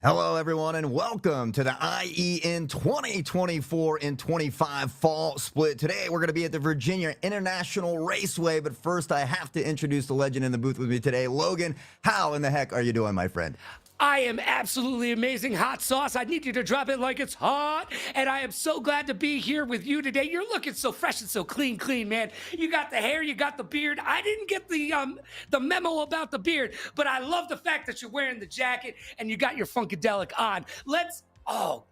Hello, everyone, and welcome to the IEN 2024 and 25 Fall Split. Today, we're going to be at the Virginia International Raceway, but first, I have to introduce the legend in the booth with me today. Logan, how in the heck are you doing, my friend? I am absolutely amazing, hot sauce. I need you to drop it like it's hot. And I am so glad to be here with you today. You're looking so fresh and so clean, man. You got the hair, you got the beard. I didn't get the memo about the beard, but I love the fact that you're wearing the jacket and you got your Funkadelic on.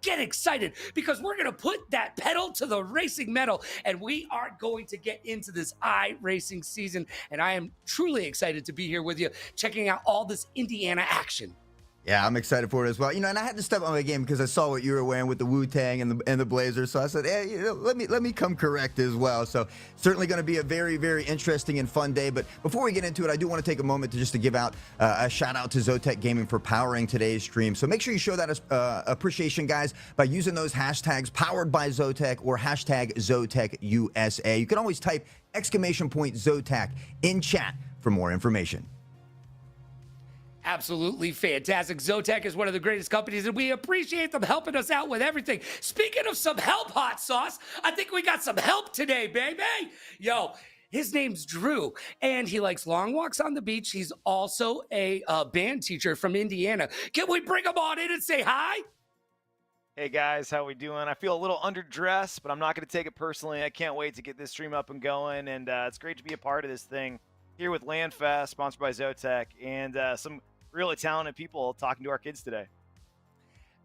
Get excited because we're going to put that pedal to the racing metal and we are going to get into this iRacing season. And I am truly excited to be here with you, checking out all this Indiana action. Yeah, I'm excited for it as well. And I had to step on my game because I saw what you were wearing with the Wu-Tang and the Blazers. So I said, hey, let me come correct as well. So certainly going to be a very, very interesting and fun day. But before we get into it, I do want to take a moment to give out a shout out to Zotac Gaming for powering today's stream. So make sure you show that appreciation, guys, by using those hashtags powered by Zotac or hashtag ZotecUSA. You can always type !Zotac in chat for more information. Absolutely fantastic. Zotac is one of the greatest companies, and we appreciate them helping us out with everything. Speaking of some help, hot sauce, I think we got some help today, baby. Yo, his name's Drew, and he likes long walks on the beach. He's also a band teacher from Indiana. Can we bring him on in and say hi? Hey guys, how we doing? I feel a little underdressed, but I'm not going to take it personally. I can't wait to get this stream up and going, and it's great to be a part of this thing here with LandFest, sponsored by Zotac, and some really talented people talking to our kids today.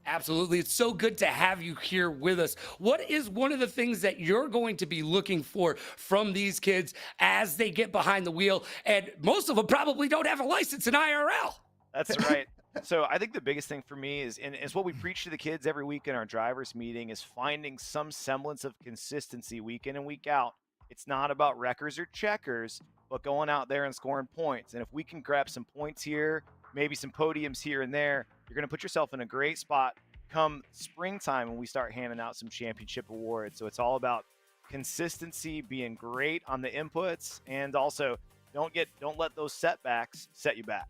Absolutely. It's so good to have you here with us. What is one of the things that you're going to be looking for from these kids as they get behind the wheel? And most of them probably don't have a license in IRL. That's right. So I think the biggest thing for me is what we preach to the kids every week in our drivers meeting is finding some semblance of consistency week in and week out. It's not about wreckers or checkers, but going out there and scoring points. And if we can grab some points here, maybe some podiums here and there, you're going to put yourself in a great spot come springtime when we start handing out some championship awards. So it's all about consistency, being great on the inputs, and also don't let those setbacks set you back.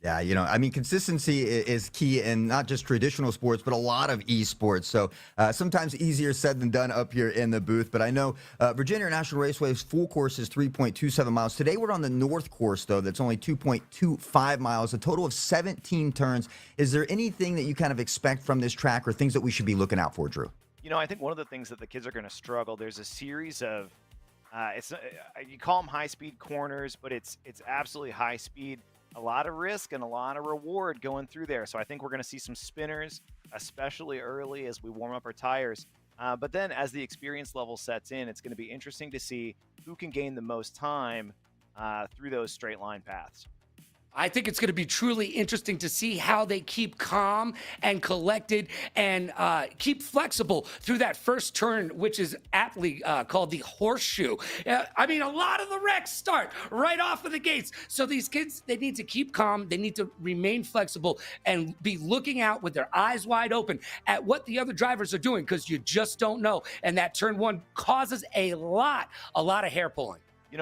Yeah, consistency is key in not just traditional sports, but a lot of esports. So sometimes easier said than done up here in the booth. But I know Virginia International Raceway's full course is 3.27 miles. Today we're on the north course, though, that's only 2.25 miles, a total of 17 turns. Is there anything that you kind of expect from this track or things that we should be looking out for, Drew? I think one of the things that the kids are going to struggle, there's a series of, you call them high-speed corners, but it's absolutely high speed. A lot of risk and a lot of reward going through there. So I think we're going to see some spinners, especially early as we warm up our tires. But then as the experience level sets in, it's going to be interesting to see who can gain the most time through those straight line paths. I think it's going to be truly interesting to see how they keep calm and collected and keep flexible through that first turn, which is aptly called the horseshoe. A lot of the wrecks start right off of the gates. So these kids, they need to keep calm. They need to remain flexible and be looking out with their eyes wide open at what the other drivers are doing because you just don't know. And that turn one causes a lot of hair pulling.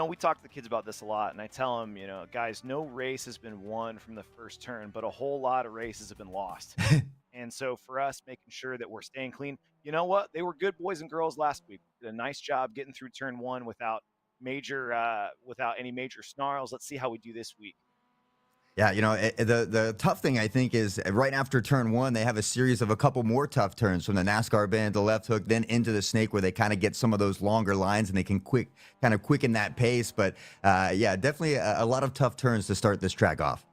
We talk to the kids about this a lot, and I tell them, guys, no race has been won from the first turn, but a whole lot of races have been lost. And so for us, making sure that we're staying clean, you know what? They were good boys and girls last week. Did a nice job getting through turn one without any major snarls. Let's see how we do this week. Yeah, the tough thing I think is right after turn one, they have a series of a couple more tough turns from the NASCAR bend to left hook, then into the snake where they kind of get some of those longer lines and they can quicken that pace. But definitely a lot of tough turns to start this track off.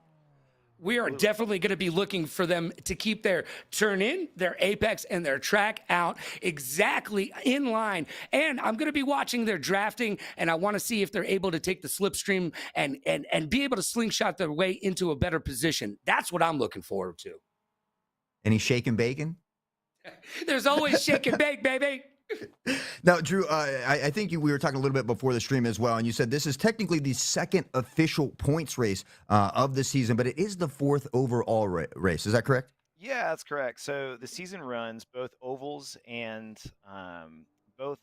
We are definitely going to be looking for them to keep their turn in, their apex, and their track out exactly in line. And I'm going to be watching their drafting, and I want to see if they're able to take the slipstream and be able to slingshot their way into a better position. That's what I'm looking forward to. Any shake and bacon? There's always shake and bake, baby. Now, Drew, I think we were talking a little bit before the stream as well, and you said this is technically the second official points race of the season, but it is the fourth overall race. Is that correct? Yeah, that's correct. So the season runs both ovals and road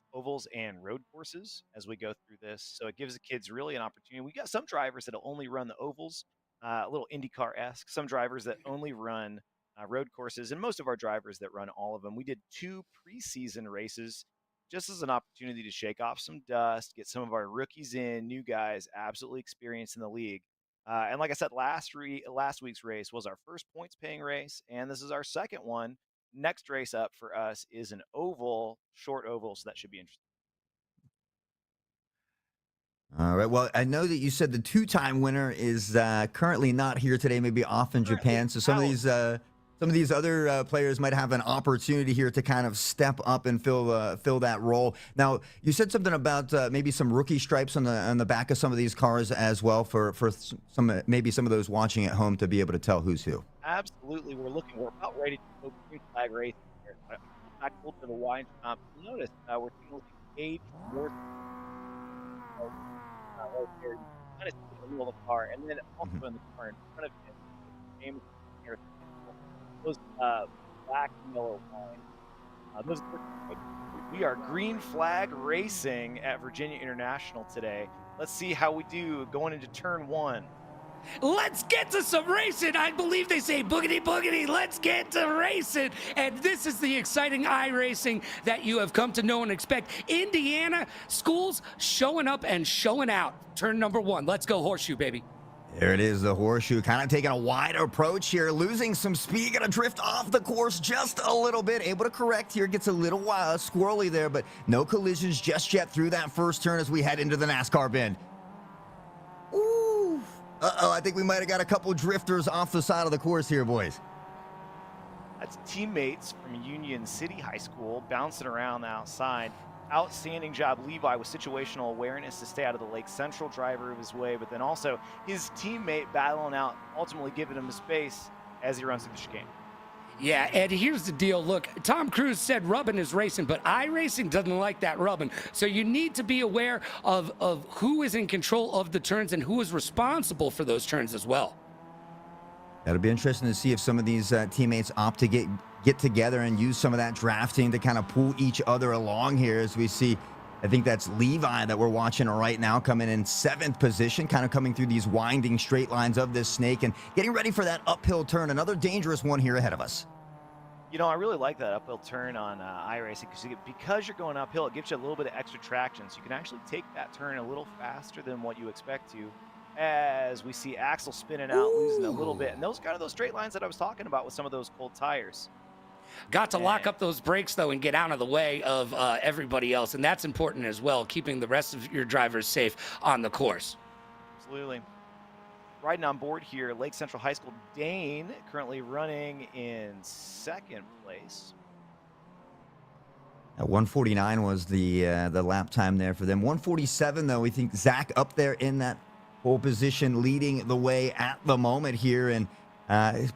courses as we go through this. So it gives the kids really an opportunity. We got some drivers that'll only run the ovals, a little IndyCar-esque. Some drivers that only run road courses, and most of our drivers that run all of them. We did 2 preseason races just as an opportunity to shake off some dust, get some of our rookies in, new guys, absolutely experienced in the league. And like I said, last week's race was our first points paying race, and this is our second one. Next race up for us is an oval, short oval, so that should be interesting. All right. Well, I know that you said the two-time winner is currently not here today, maybe off in Currently Japan. So out. some of these other players might have an opportunity here to kind of step up and fill that role. Now, you said something about maybe some rookie stripes on the back of some of these cars as well for some of those watching at home to be able to tell who's who. Absolutely, we're about ready to go green flag racing here. Back over to the wine shop. You'll notice we're taking a look at Gage Morse right there. You kind of see in the middle of the car, and then Mhm. also in the car in front of him, James here. Those black and yellow lines. We are green flag racing at Virginia International today. Let's see how we do going into turn 1. Let's get to some racing. I believe they say boogity boogity. Let's get to racing. And this is the exciting iRacing that you have come to know and expect. Indiana schools showing up and showing out. Turn number 1. Let's go horseshoe, baby. There it is, the horseshoe, kind of taking a wide approach here, losing some speed, gonna drift off the course just a little bit, able to correct here, gets a little squirrely there, but no collisions just yet through that first turn as we head into the NASCAR bend. Ooh. Uh-oh, I think we might have got a couple drifters off the side of the course here, boys. That's teammates from Union City High School bouncing around the outside. Outstanding job, Levi, with situational awareness to stay out of the Lake Central driver of his way, but then also his teammate battling out, ultimately giving him the space as he runs through the chicane. Yeah, and here's the deal. Look, Tom Cruise said rubbing is racing, but iRacing doesn't like that rubbing. So you need to be aware of who is in control of the turns and who is responsible for those turns as well. That'll be interesting to see if some of these teammates opt to get together and use some of that drafting to kind of pull each other along here as we see. I think that's Levi that we're watching right now coming in 7th position, kind of coming through these winding straight lines of this snake and getting ready for that uphill turn. Another dangerous one here ahead of us. You know, I really like that uphill turn on iRacing because you're going uphill, it gives you a little bit of extra traction. So you can actually take that turn a little faster than what you expect to, as we see Axel spinning out, losing a little bit. And those kind of those straight lines that I was talking about with some of those cold tires. Got to lock And up those brakes, though, and get out of the way of everybody else. And that's important as well, keeping the rest of your drivers safe on the course. absolutely. Riding on board here, Lake Central High School, Dane currently running in 2nd place. At 149 was the lap time there for them. 147 though, we think Zach up there in that pole position, leading the way at the moment here, and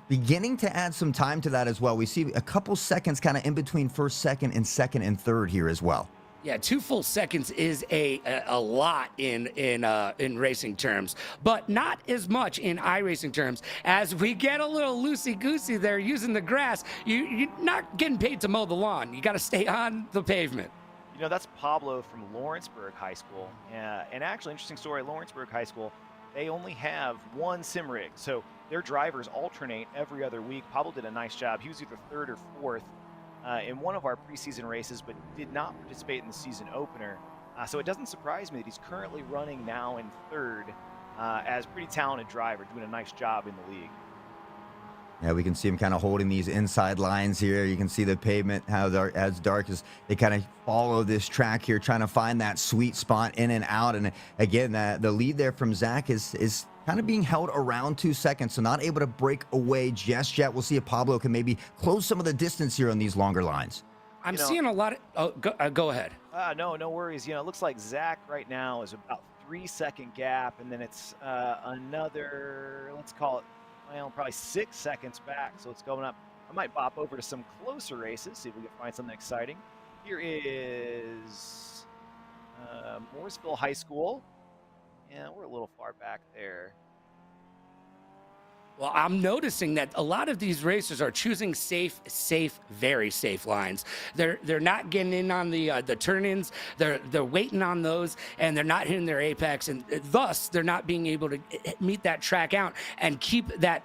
beginning to add some time to that as well. We see a couple seconds kind of in between first, second, and third here as well. Yeah, 2 full seconds is a lot in racing terms, but not as much in iRacing terms. As we get a little loosey-goosey there using the grass, you're not getting paid to mow the lawn. You got to stay on the pavement. You know, that's Pablo from Lawrenceburg High School. And actually, interesting story, Lawrenceburg High School, they only have one sim rig. So their drivers alternate every other week. Pablo did a nice job. He was either 3rd or 4th in one of our preseason races, but did not participate in the season opener. So it doesn't surprise me that he's currently running now in 3rd as a pretty talented driver, doing a nice job in the league. Yeah, we can see him kind of holding these inside lines here. You can see the pavement, how as dark as they kind of follow this track here, trying to find that sweet spot in and out. And again, the lead there from Zach is kind of being held around 2 seconds, so not able to break away just yet. We'll see if Pablo can maybe close some of the distance here on these longer lines. I'm seeing a lot of. Oh, go ahead. No worries. You know, it looks like Zach right now is about 3-second gap, and then it's another, let's call it, well, probably 6 seconds back. So it's going up. I might bop over to some closer races, see if we can find something exciting. Here is Mooresville High School. Yeah, we're a little far back there. Well, I'm noticing that a lot of these racers are choosing safe, very safe lines. They're not getting in on the turn-ins. They're waiting on those, and they're not hitting their apex, and thus they're not being able to meet that track out and keep that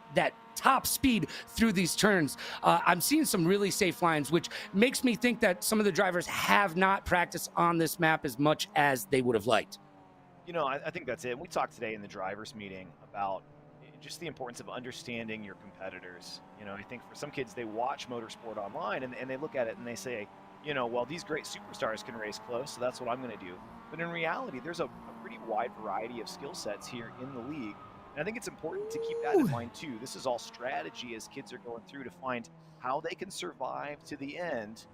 top speed through these turns. I'm seeing some really safe lines, which makes me think that some of the drivers have not practiced on this map as much as they would have liked. You know, I think that's it. We talked today in the drivers meeting about just the importance of understanding your competitors. You know, I think for some kids, they watch motorsport online and they look at it and they say, you know, well, these great superstars can race close, so that's what I'm going to do. But in reality, there's a pretty wide variety of skill sets here in the league. And I think it's important to keep that in mind too. This is all strategy as kids are going through to find how they can survive to the end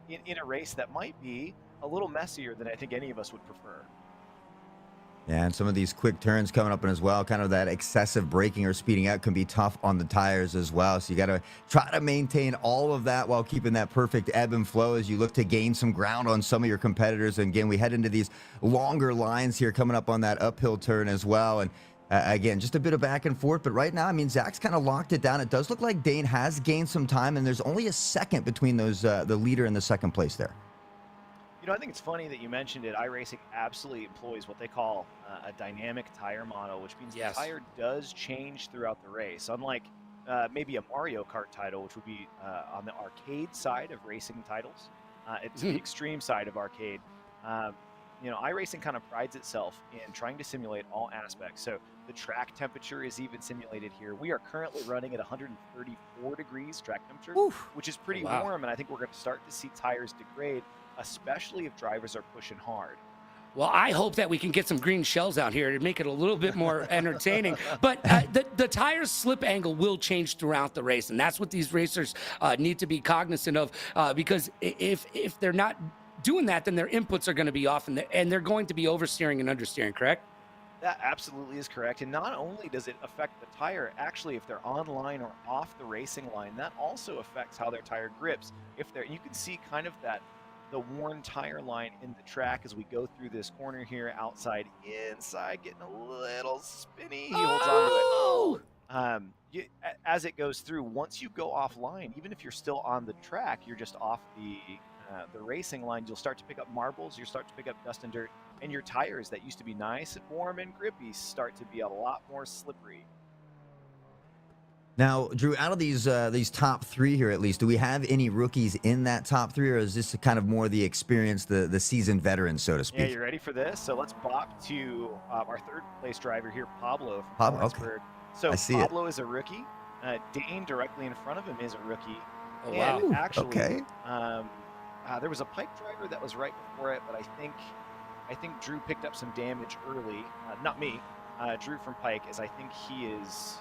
in a race that might be a little messier than I think any of us would prefer. Yeah, and some of these quick turns coming up as well, kind of that excessive braking or speeding out can be tough on the tires as well. So you got to try to maintain all of that while keeping that perfect ebb and flow as you look to gain some ground on some of your competitors. And again, we head into these longer lines here coming up on that uphill turn as well. And again, just a bit of back and forth. But right now, I mean, Zach's kind of locked it down. It does look like Dane has gained some time, and there's only a second between those the leader and the second place there. You know, I think it's funny that you mentioned it. iRacing absolutely employs what they call a dynamic tire model, which means the tire does change throughout the race. Unlike maybe a Mario Kart title, which would be on the arcade side of racing titles. It's the extreme side of arcade. You know, iRacing kind of prides itself in trying to simulate all aspects. So the track temperature is even simulated here. We are currently running at 134 degrees track temperature, which is pretty warm. And I think we're going to start to see tires degrade, especially if drivers are pushing hard. Well, I hope that we can get some green shells out here to make it a little bit more entertaining. But the tire's slip angle will change throughout the race, and that's what these racers need to be cognizant of, because if they're not doing that, then their inputs are going to be off, and they're going to be oversteering and understeering, correct? That absolutely is correct. And not only does it affect the tire, actually, if they're on line or off the racing line, that also affects how their tire grips. You can see kind of the worn tire line in the track as we go through this corner here, outside, inside, getting a little spinny. He holds on to it. As it goes through, once you go offline, even if you're still on the track, you're just off the racing line, you'll start to pick up marbles, you'll start to pick up dust and dirt, and your tires that used to be nice and warm and grippy start to be a lot more slippery. Now, Drew, out of these top three here, at least, do we have any rookies in that top three, or is this kind of more the experience, the seasoned veterans, so to speak? Yeah, you ready for this? So let's bop to our third place driver here, Pablo. Okay. So I see Pablo is a rookie. Dane directly in front of him is a rookie. Oh, wow. And actually, okay. There was a Pike driver that was right before it, but I think Drew picked up some damage early. Not me. Drew from Pike, as I think he is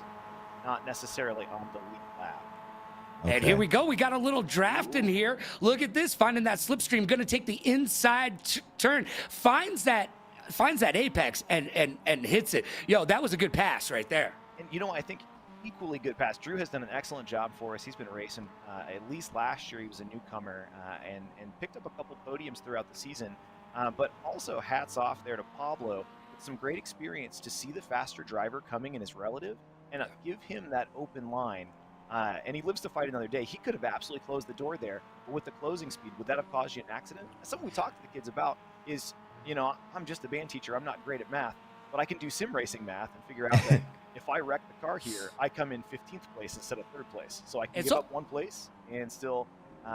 not necessarily on the lead lap. Okay. And here we go. We got a little draft in here. Look at this. Finding that slipstream. Going to take the inside turn. Finds that apex and hits it. Yo, that was a good pass right there. And, you know, I think equally good pass. Drew has done an excellent job for us. He's been racing at least last year. He was a newcomer and picked up a couple podiums throughout the season. But also hats off there to Pablo with some great experience to see the faster driver coming in his relative and give him that open line. And he lives to fight another day. He could have absolutely closed the door there, but with the closing speed, would that have caused you an accident? Something we talk to the kids about is, you know, I'm just a band teacher. I'm not great at math, but I can do sim racing math and figure out that if I wreck the car here, I come in 15th place instead of 3rd place. So I can give up one place and still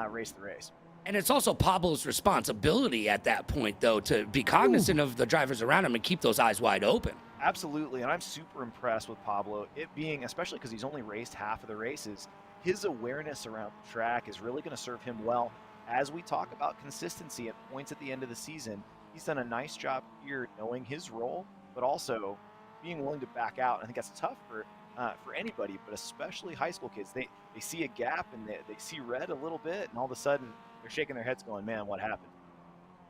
race the race. And it's also Pablo's responsibility at that point, though, to be cognizant of the drivers around him and keep those eyes wide open. Absolutely, and I'm super impressed with Pablo. It being, especially because he's only raced half of the races, his awareness around the track is really going to serve him well. As we talk about consistency at points at the end of the season, he's done a nice job here knowing his role, but also being willing to back out. I think that's tough for anybody, but especially high school kids. They see a gap and they see red a little bit, and all of a sudden they're shaking their heads going, man, what happened?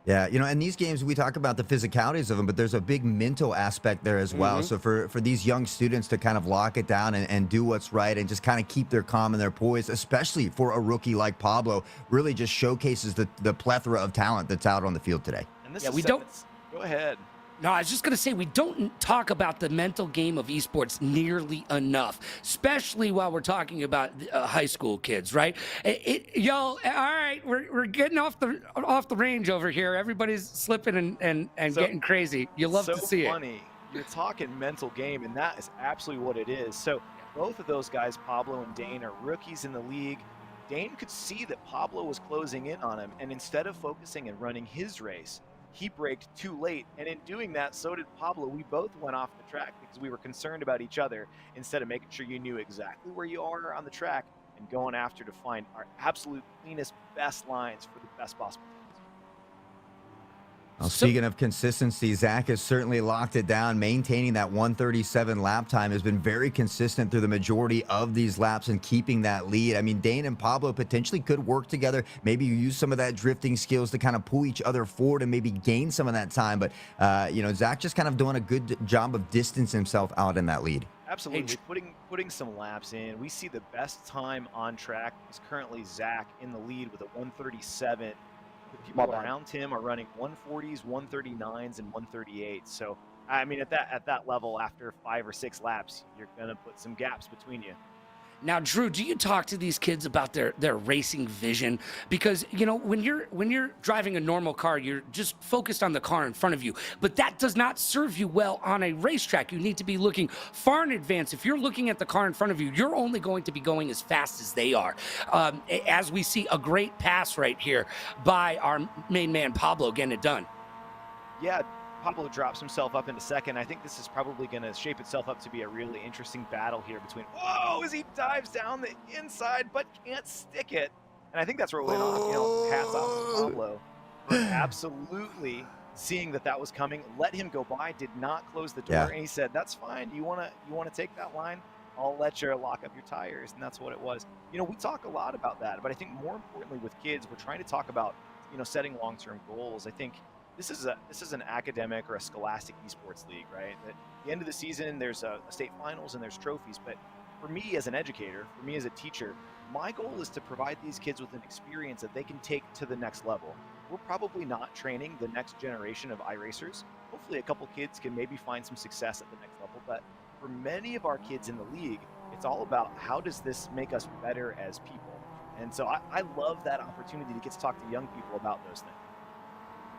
Yeah, you know, and these games, we talk about the physicalities of them, but there's a big mental aspect there as well. So for these young students to kind of lock it down and do what's right and just kind of keep their calm and their poise, especially for a rookie like Pablo, really just showcases the plethora of talent that's out on the field today. And this Yeah, is we don't. Go ahead. No, I was just going to say, we don't talk about the mental game of esports nearly enough, especially while we're talking about high school kids, right? All right, we're getting off the range over here. Everybody's slipping and So getting crazy. You love so to see it. funny. You're talking mental game, and that is absolutely what it is. So both of those guys, Pablo and Dane, are rookies in the league. Dane could see that Pablo was closing in on him, and instead of focusing and running his race, he braked too late. And in doing that, so did Pablo. We both went off the track because we were concerned about each other instead of making sure you knew exactly where you are on the track and going after to find our absolute cleanest, best lines for the best possible times. Well, speaking of consistency, Zach has certainly locked it down. Maintaining that 137 lap time has been very consistent through the majority of these laps and keeping that lead. I mean, Dane and Pablo potentially could work together. Maybe you use some of that drifting skills to kind of pull each other forward and maybe gain some of that time. But, Zach just kind of doing a good job of distancing himself out in that lead. Absolutely, putting some laps in. We see the best time on track is currently Zach in the lead with a 137. The people around him are running 140s, 139s, and 138. So, I mean, at that level, after 5 or 6 laps, you're gonna put some gaps between you. Now, Drew, do you talk to these kids about their racing vision? Because when you're driving a normal car, you're just focused on the car in front of you. But that does not serve you well on a racetrack. You need to be looking far in advance. If you're looking at the car in front of you, you're only going to be going as fast as they are. As we see a great pass right here by our main man Pablo getting it done. Yeah, Pablo drops himself up into second. I think this is probably going to shape itself up to be a really interesting battle here between, whoa, as he dives down the inside but can't stick it. And I think that's where it went off. Hats off to Pablo for absolutely seeing that was coming. Let him go by, did not close the door, and he said, that's fine. You want to take that line? I'll let you lock up your tires. And that's what it was. We talk a lot about that, but I think more importantly with kids, we're trying to talk about, setting long-term goals. I think this is an academic or a scholastic esports league, right? At the end of the season, there's a state finals and there's trophies. But for me as an educator, for me as a teacher, my goal is to provide these kids with an experience that they can take to the next level. We're probably not training the next generation of iRacers. Hopefully a couple kids can maybe find some success at the next level. But for many of our kids in the league, it's all about how does this make us better as people? And so I love that opportunity to get to talk to young people about those things.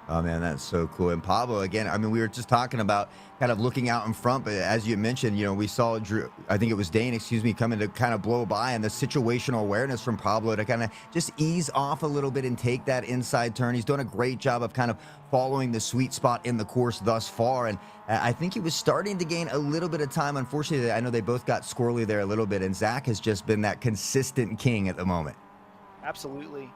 Oh, man, that's so cool. And Pablo, again, I mean, we were just talking about kind of looking out in front, but as you mentioned, we saw Drew, I think it was Dane, coming to kind of blow by, and the situational awareness from Pablo to kind of just ease off a little bit and take that inside turn. He's done a great job of kind of following the sweet spot in the course thus far. And I think he was starting to gain a little bit of time. Unfortunately, I know they both got squirrely there a little bit, and Zach has just been that consistent king at the moment. Absolutely.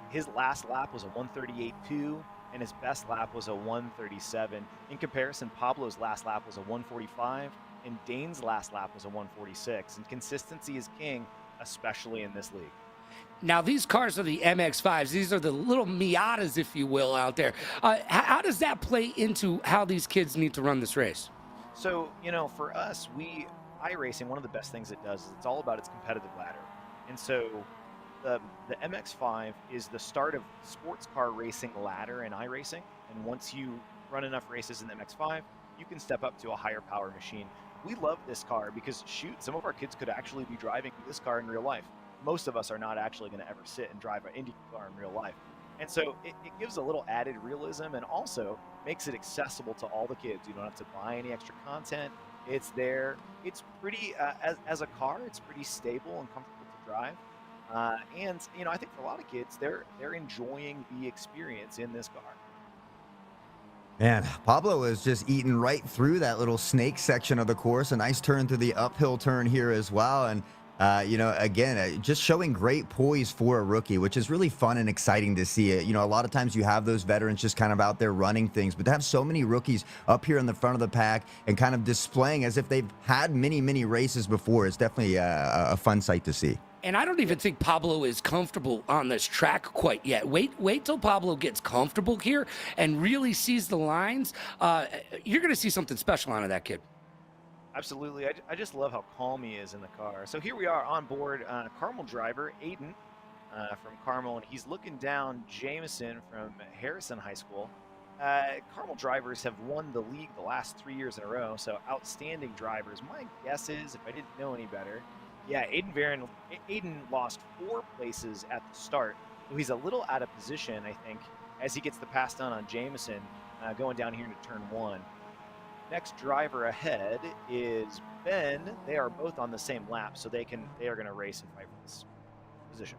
His last lap was a 138.2, and his best lap was a 137. In comparison, Pablo's last lap was a 145, and Dane's last lap was a 146. And consistency is king, especially in this league. Now, these cars are the MX-5s. These are the little Miatas, if you will, out there. How does that play into how these kids need to run this race? So, for us, iRacing, one of the best things it does is it's all about its competitive ladder. And so the MX-5 is the start of sports car racing ladder in iRacing. And once you run enough races in the MX-5, you can step up to a higher power machine. We love this car because, shoot, some of our kids could actually be driving this car in real life. Most of us are not actually going to ever sit and drive an Indy car in real life. And so it gives a little added realism and also makes it accessible to all the kids. You don't have to buy any extra content. It's there. It's pretty, as a car, it's pretty stable and comfortable to drive. And I think for a lot of kids, they're enjoying the experience in this car. Man, Pablo is just eating right through that little snake section of the course. A nice turn through the uphill turn here as well. And, again, just showing great poise for a rookie, which is really fun and exciting to see it. A lot of times you have those veterans just kind of out there running things, but to have so many rookies up here in the front of the pack and kind of displaying as if they've had many, many races before, it's definitely a fun sight to see. And I don't even think Pablo is comfortable on this track quite yet. Wait till Pablo gets comfortable here and really sees the lines. You're going to see something special out of that kid. Absolutely. I just love how calm he is in the car. So here we are on board Carmel driver, Aiden from Carmel, and he's looking down Jameson from Harrison High School. Carmel drivers have won the league the last 3 years in a row, so outstanding drivers. My guess is, if I didn't know any better, yeah, Aiden lost 4 places at the start, so he's a little out of position, I think, as he gets the pass done on Jameson going down here into turn 1. Next driver ahead is Ben. They are both on the same lap, so they are going to race and fight for this position.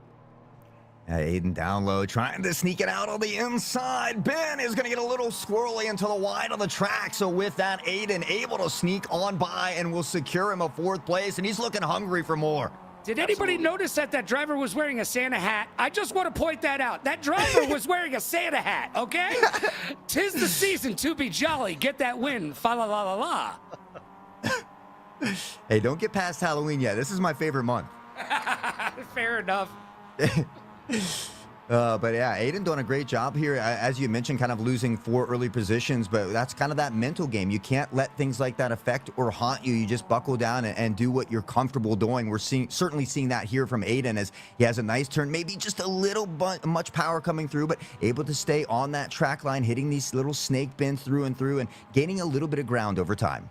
Aiden down low, trying to sneak it out on the inside. Ben is going to get a little squirrely into the wide of the track. So with that, Aiden able to sneak on by and will secure him a 4th place. And he's looking hungry for more. Did anybody notice that that driver was wearing a Santa hat? I just want to point that out. That driver was wearing a Santa hat, okay? 'Tis the season to be jolly. Get that win. Fa la la la la. Hey, don't get past Halloween yet. This is my favorite month. Fair enough. But yeah, Aiden doing a great job here. As you mentioned, kind of losing 4 early positions, but that's kind of that mental game. You can't let things like that affect or haunt you. You just buckle down and do what you're comfortable doing. We're certainly seeing that here from Aiden as he has a nice turn, maybe just a little much power coming through, but able to stay on that track line, hitting these little snake bends through and through and gaining a little bit of ground over time.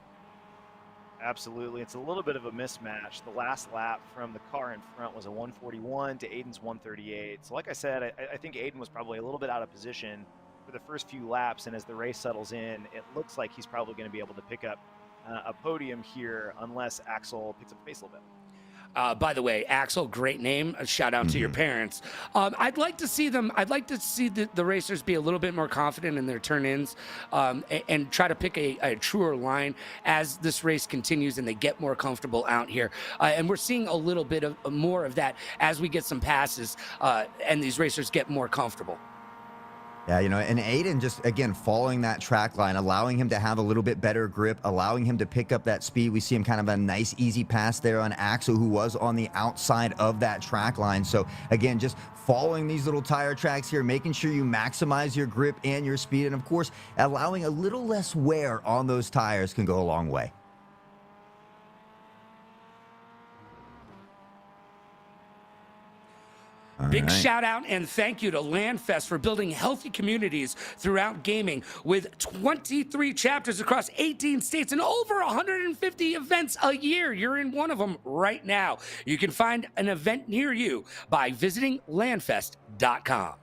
Absolutely. It's a little bit of a mismatch. The last lap from the car in front was a 141 to Aiden's 138. So like I said, I think Aiden was probably a little bit out of position for the first few laps. And as the race settles in, it looks like he's probably going to be able to pick up a podium here unless Axel picks up the pace a little bit. By the way, Axel, great name. A shout out to your parents. I'd like to see the racers be a little bit more confident in their turn-ins and try to pick a truer line as this race continues and they get more comfortable out here. And we're seeing a little bit of more of that as we get some passes and these racers get more comfortable. Yeah, and Aiden just, again, following that track line, allowing him to have a little bit better grip, allowing him to pick up that speed. We see him kind of a nice, easy pass there on Axel, who was on the outside of that track line. So, again, just following these little tire tracks here, making sure you maximize your grip and your speed. And, of course, allowing a little less wear on those tires can go a long way. Big shout out and thank you to LandFest for building healthy communities throughout gaming with 23 chapters across 18 states and over 150 events a year. You're in one of them right now. You can find an event near you by visiting landfest.com.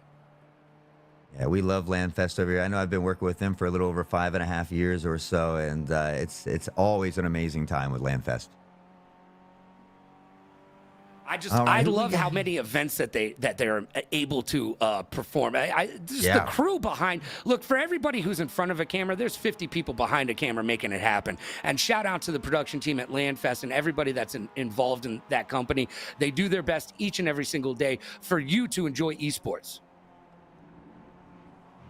Yeah, we love LandFest over here. I know I've been working with them for a little over 5.5 years or so, and it's always an amazing time with LandFest. I love how many events that they're able to perform. The crew behind. Look, for everybody who's in front of a camera, there's 50 people behind a camera making it happen. And shout out to the production team at LandFest and everybody that's involved in that company. They do their best each and every single day for you to enjoy esports.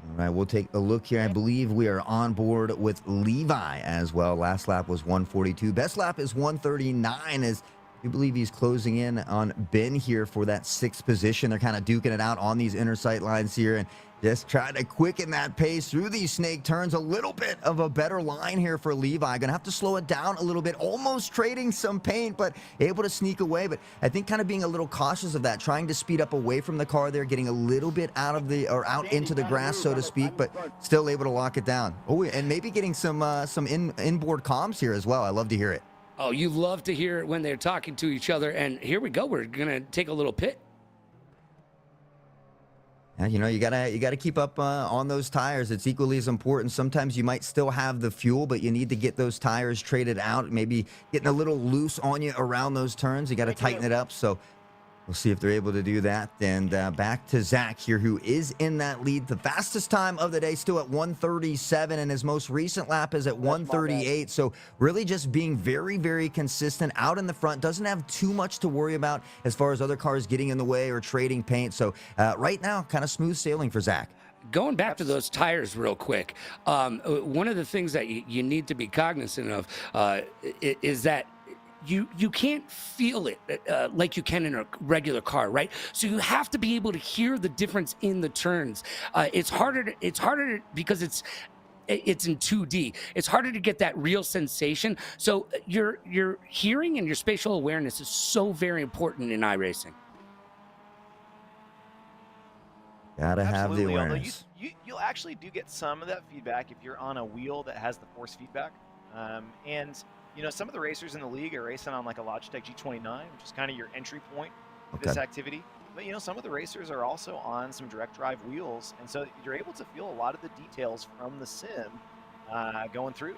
All right, we'll take a look here. I believe we are on board with Levi as well. Last lap was 142. Best lap is 139 as you believe he's closing in on Ben here for that 6th position. They're kind of duking it out on these inner sight lines here and just trying to quicken that pace through these snake turns. A little bit of a better line here for Levi. Gonna have to slow it down a little bit, almost trading some paint, but able to sneak away. But I think kind of being a little cautious of that, trying to speed up away from the car there, getting a little bit out into the grass, so to speak, but still able to lock it down. Oh, and maybe getting some inboard comms here as well. I love to hear it. Oh, you love to hear it when they're talking to each other. And here we go. We're going to take a little pit. Yeah, you gotta keep up on those tires. It's equally as important. Sometimes you might still have the fuel, but you need to get those tires traded out. Maybe getting a little loose on you around those turns. You got to tighten it up. So we'll see if they're able to do that. And back to Zach here, who is in that lead. The fastest time of the day, still at 137, and his most recent lap is at 138. So really just being very, very consistent out in the front. Doesn't have too much to worry about as far as other cars getting in the way or trading paint. So right now, kind of smooth sailing for Zach. Going back to those tires real quick, one of the things that you need to be cognizant of is that you can't feel it like you can in a regular car, right? So you have to be able to hear the difference in the turns. It's harder because it's in 2D. It's harder to get that real sensation. So your hearing and your spatial awareness is so very important in iRacing. Gotta have the Absolutely. Although awareness. you'll actually do get some of that feedback if you're on a wheel that has the force feedback. And some of the racers in the league are racing on like a Logitech G29, which is kind of your entry point to this Okay. activity. But some of the racers are also on some direct drive wheels, and so you're able to feel a lot of the details from the sim going through.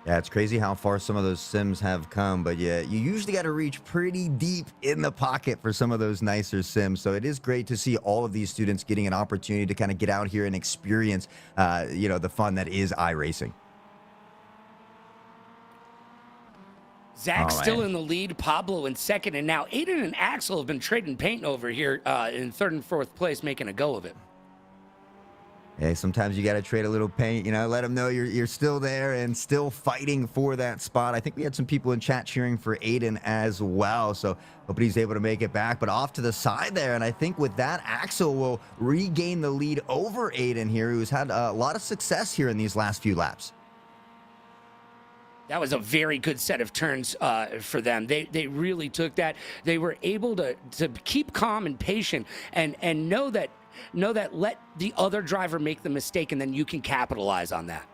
Yeah, it's crazy how far some of those sims have come, but yeah, you usually got to reach pretty deep in the pocket for some of those nicer sims. So it is great to see all of these students getting an opportunity to kind of get out here and experience, the fun that is iRacing. Zach All still right. in the lead, Pablo in second, and now Aiden and Axel have been trading paint over here in third and fourth place, making a go of it. Hey, sometimes you got to trade a little paint, let them know you're still there and still fighting for that spot. I think we had some people in chat cheering for Aiden as well, so hope he's able to make it back. But off to the side there, and I think with that, Axel will regain the lead over Aiden here, who's had a lot of success here in these last few laps. That was a very good set of turns for them. They really took that. They were able to keep calm and patient and know that let the other driver make the mistake, and then you can capitalize on that.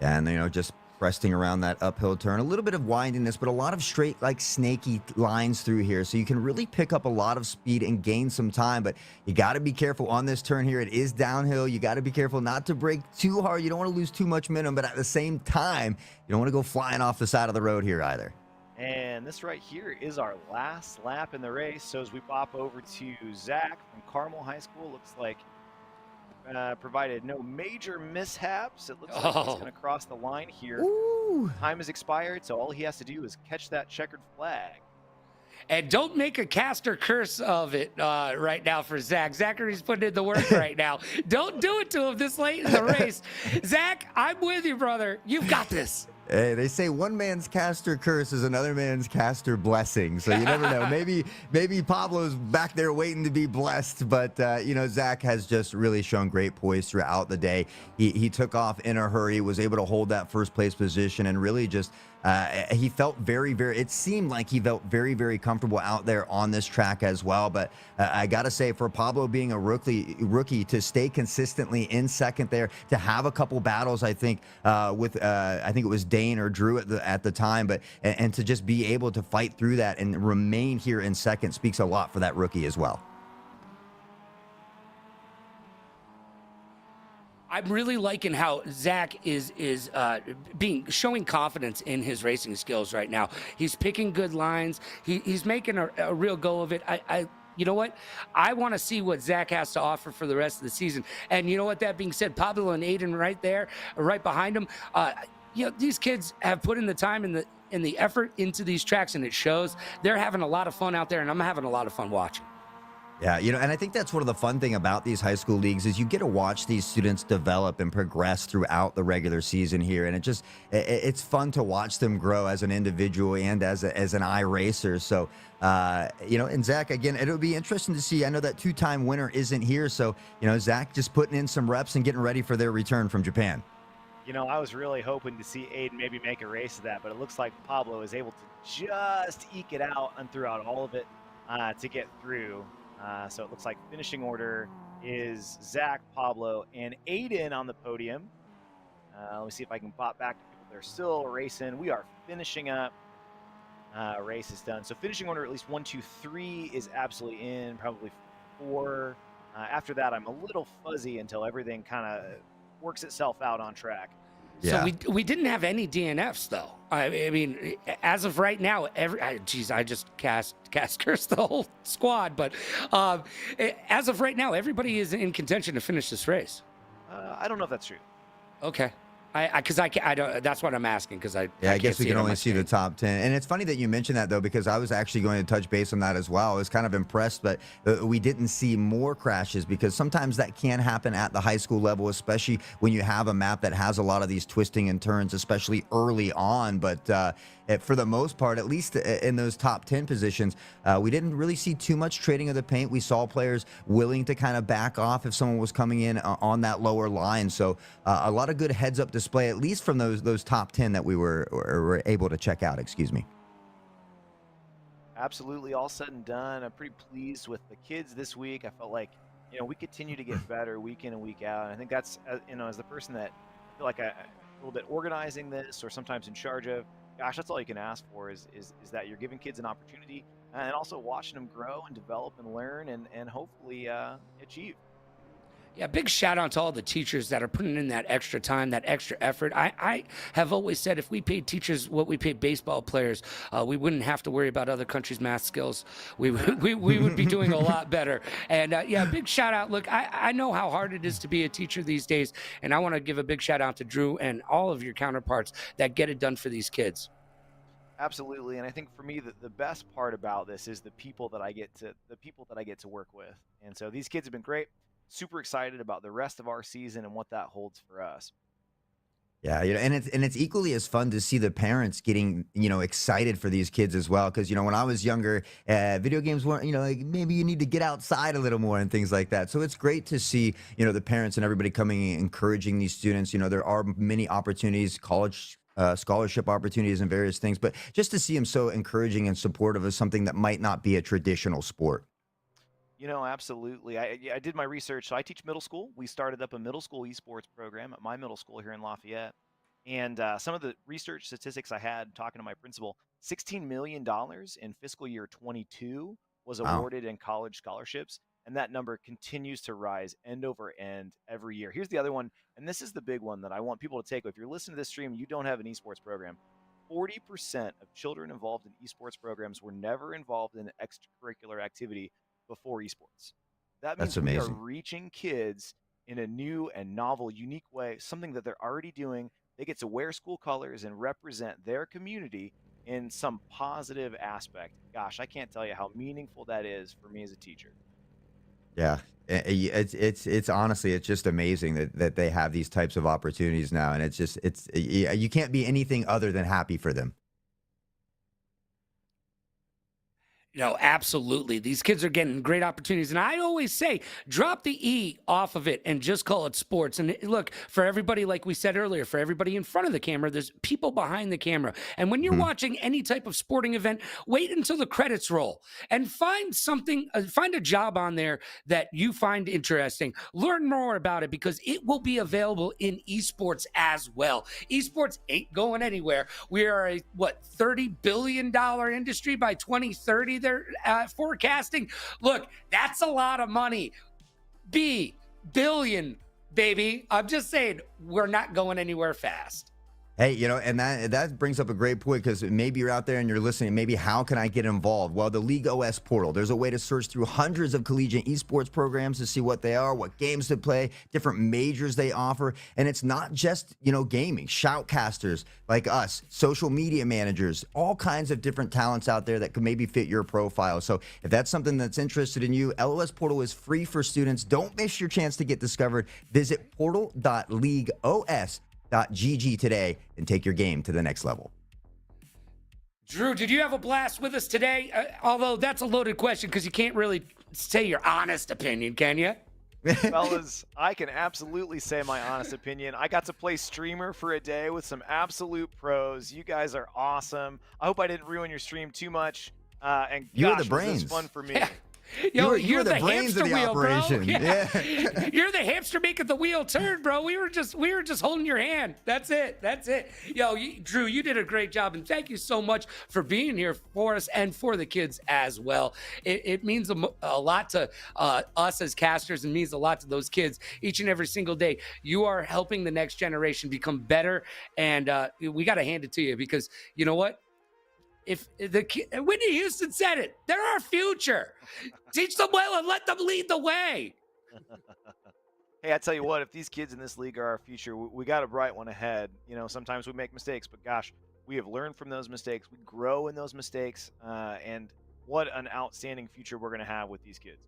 And, just resting around that uphill turn, a little bit of windiness, but a lot of straight, like snaky lines through here. So you can really pick up a lot of speed and gain some time, but you got to be careful on this turn here. It is downhill. You got to be careful not to brake too hard. You don't want to lose too much momentum, but at the same time, you don't want to go flying off the side of the road here either. And this right here is our last lap in the race. So as we pop over to Zach from Carmel High School, looks like provided no major mishaps. It looks like he's going to cross the line here. Ooh. Time has expired, so all he has to do is catch that checkered flag. And don't make a caster curse of it right now for Zach. Zachary's putting in the work right now. Don't do it to him this late in the race. Zach, I'm with you, brother. You've got this. Hey, they say one man's caster curse is another man's caster blessing. So you never know. Maybe Pablo's back there waiting to be blessed. But, Zach has just really shown great poise throughout the day. He took off in a hurry, was able to hold that first place position, and really just he felt it seemed like he felt very, very comfortable out there on this track as well. But I got to say, for Pablo being a rookie to stay consistently in second there, to have a couple battles, I think, with I think it was Dane or Drew at the time, but and to just be able to fight through that and remain here in second speaks a lot for that rookie as well. I'm really liking how Zach is showing confidence in his racing skills right now. He's picking good lines. He's making a real go of it. You know what? I want to see what Zach has to offer for the rest of the season. And you know what? That being said, Pablo and Aiden right there, right behind him. These kids have put in the time and the effort into these tracks, and it shows. They're having a lot of fun out there, and I'm having a lot of fun watching. Yeah, and I think that's one of the fun thing about these high school leagues is you get to watch these students develop and progress throughout the regular season here, and it's fun to watch them grow as an individual and as an iRacer. So, and Zach, again, it'll be interesting to see. I know that two-time winner isn't here, so Zach just putting in some reps and getting ready for their return from Japan. I was really hoping to see Aiden maybe make a race of that, but it looks like Pablo is able to just eke it out and throughout all of it to get through. So it looks like finishing order is Zach, Pablo, and Aiden on the podium. Let me see if I can pop back to people that are still racing. We are finishing up. Race is done. So finishing order, at least 1, 2, 3 is absolutely in, probably 4. After that, I'm a little fuzzy until everything kind of works itself out on track. Yeah. So we didn't have any DNFs though. I mean, as of right now, I just cast curse the whole squad. But as of right now, everybody is in contention to finish this race. I don't know if that's true. Okay. I don't. That's what I'm asking because I guess we can only see the top 10. And it's funny that you mentioned that though, because I was actually going to touch base on that as well. I was kind of impressed, but we didn't see more crashes because sometimes that can happen at the high school level, especially when you have a map that has a lot of these twisting and turns, especially early on. But for the most part, at least in those top 10 positions, we didn't really see too much trading of the paint. We saw players willing to kind of back off if someone was coming in on that lower line. So a lot of good heads-up display, at least from those top 10 that we were able to check out. Excuse me. Absolutely, all said and done, I'm pretty pleased with the kids this week. I felt like, we continue to get better week in and week out. And I think that's, as the person that I feel like a little bit organizing this or sometimes in charge of, gosh, that's all you can ask for is that you're giving kids an opportunity and also watching them grow and develop and learn and hopefully achieve. Yeah, big shout out to all the teachers that are putting in that extra time, that extra effort. I have always said if we paid teachers what we paid baseball players, we wouldn't have to worry about other countries' math skills. We would be doing a lot better. And yeah, big shout out. Look, I know how hard it is to be a teacher these days, and I want to give a big shout out to Drew and all of your counterparts that get it done for these kids. Absolutely, and I think for me the best part about this is the people that I get to work with. And so these kids have been great. Super excited about the rest of our season and what that holds for us. Yeah, and it's equally as fun to see the parents getting excited for these kids as well. Because when I was younger, video games weren't like maybe you need to get outside a little more and things like that. So it's great to see the parents and everybody coming and encouraging these students. There are many opportunities, college. Scholarship opportunities and various things, but just to see them so encouraging and supportive of something that might not be a traditional sport. Absolutely. I did my research. So I teach middle school. We started up a middle school esports program at my middle school here in Lafayette. And some of the research statistics I had talking to my principal, $16 million in fiscal year 22 was Wow, awarded in college scholarships. And that number continues to rise end over end every year. Here's the other one. And this is the big one that I want people to take. If you're listening to this stream, you don't have an esports program. 40% of children involved in esports programs were never involved in an extracurricular activity before esports. That that's means we are amazing. reaching kids in a new and novel, unique way, something that they're already doing. They get to wear school colors and represent their community in some positive aspect. Gosh, I can't tell you how meaningful that is for me as a teacher. Yeah, it's honestly it's just amazing that they have these types of opportunities now, and it's yeah, you can't be anything other than happy for them. No, absolutely. These kids are getting great opportunities. And I always say, drop the E off of it and just call it sports. And look, for everybody, like we said earlier, for everybody in front of the camera, there's people behind the camera. And when you're Mhm. watching any type of sporting event, wait until the credits roll and find something, find a job on there that you find interesting. Learn more about it because it will be available in esports as well. Esports ain't going anywhere. We are a, what, $30 billion industry by 2030 they're forecasting. Look, that's a lot of money. Billion, baby. I'm just saying, we're not going anywhere fast. Hey, and that brings up a great point because maybe you're out there and you're listening. Maybe how can I get involved? Well, the League OS portal. There's a way to search through hundreds of collegiate esports programs to see what they are, what games to play, different majors they offer, and it's not just gaming. Shoutcasters like us, social media managers, all kinds of different talents out there that could maybe fit your profile. So if that's something that's interested in you, LOS portal is free for students. Don't miss your chance to get discovered. Visit portal.leagueos.gg today and take your game to the next level. Drew, did you have a blast with us today? Although that's a loaded question because you can't really say your honest opinion, can you? Fellas, I can absolutely say my honest opinion. I got to play streamer for a day with some absolute pros. You guys are awesome. I hope I didn't ruin your stream too much. And You were gosh, the was this brains. fun for me. Yeah. Yo, You were you're the brains hamster of the wheel, operation. bro. Yeah. You're the hamster making the wheel turn, bro. We were just holding your hand. That's it. Yo, Drew, you did a great job, and thank you so much for being here for us and for the kids as well. It means a lot to us as casters, and means a lot to those kids each and every single day. You are helping the next generation become better, and we got to hand it to you because you know what? If Whitney Houston said it, they're our future. Teach them well and let them lead the way. Hey, I tell you what, if these kids in this league are our future, we got a bright one ahead. Sometimes we make mistakes, but gosh, we have learned from those mistakes. We grow in those mistakes, and what an outstanding future we're going to have with these kids.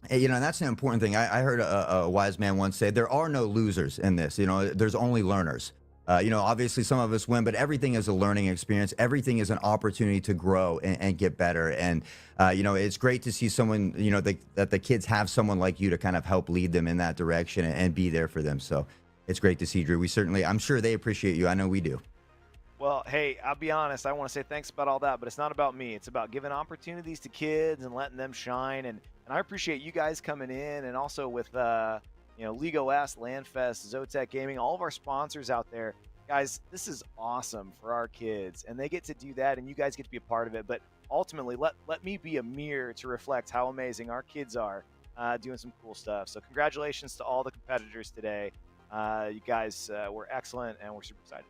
Hey, and that's an important thing. I heard a wise man once say, there are no losers in this. There's only learners. Obviously some of us win, but everything is a learning experience. Everything is an opportunity to grow and get better. And, it's great to see someone, that the kids have someone like you to kind of help lead them in that direction and be there for them. So it's great to see, Drew. I'm sure they appreciate you. I know we do. Well, hey, I'll be honest. I want to say thanks about all that, but it's not about me. It's about giving opportunities to kids and letting them shine. And I appreciate you guys coming in, and also with League OS, Landfest, Zotec Gaming, all of our sponsors out there. Guys, this is awesome for our kids, and they get to do that, and you guys get to be a part of it. But ultimately, let me be a mirror to reflect how amazing our kids are doing some cool stuff. So congratulations to all the competitors today. You guys were excellent, and we're super excited.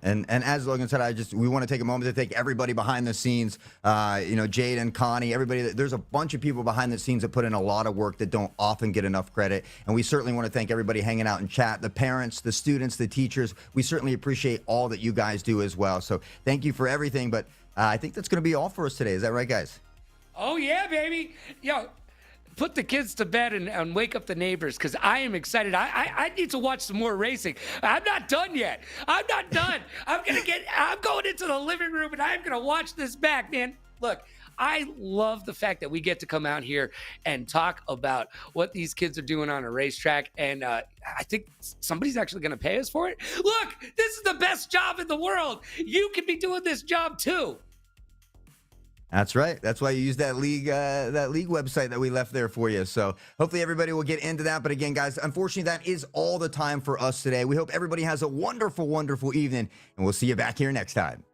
And as Logan said, we want to take a moment to thank everybody behind the scenes. Jade and Connie, everybody. There's a bunch of people behind the scenes that put in a lot of work that don't often get enough credit. And we certainly want to thank everybody hanging out in chat, the parents, the students, the teachers. We certainly appreciate all that you guys do as well. So thank you for everything. But I think that's going to be all for us today. Is that right, guys? Oh yeah, baby. Yo, put the kids to bed and wake up the neighbors, because I am excited. I need to watch some more racing. I'm not done yet. I'm not done. I'm going into the living room and I'm gonna watch this back, man. Look, I love the fact that we get to come out here and talk about what these kids are doing on a racetrack. And I think somebody's actually going to pay us for it. Look, this is the best job in the world. You can be doing this job too. That's right. That's why you use that league website that we left there for you. So hopefully everybody will get into that. But again, guys, unfortunately, that is all the time for us today. We hope everybody has a wonderful, wonderful evening, and we'll see you back here next time.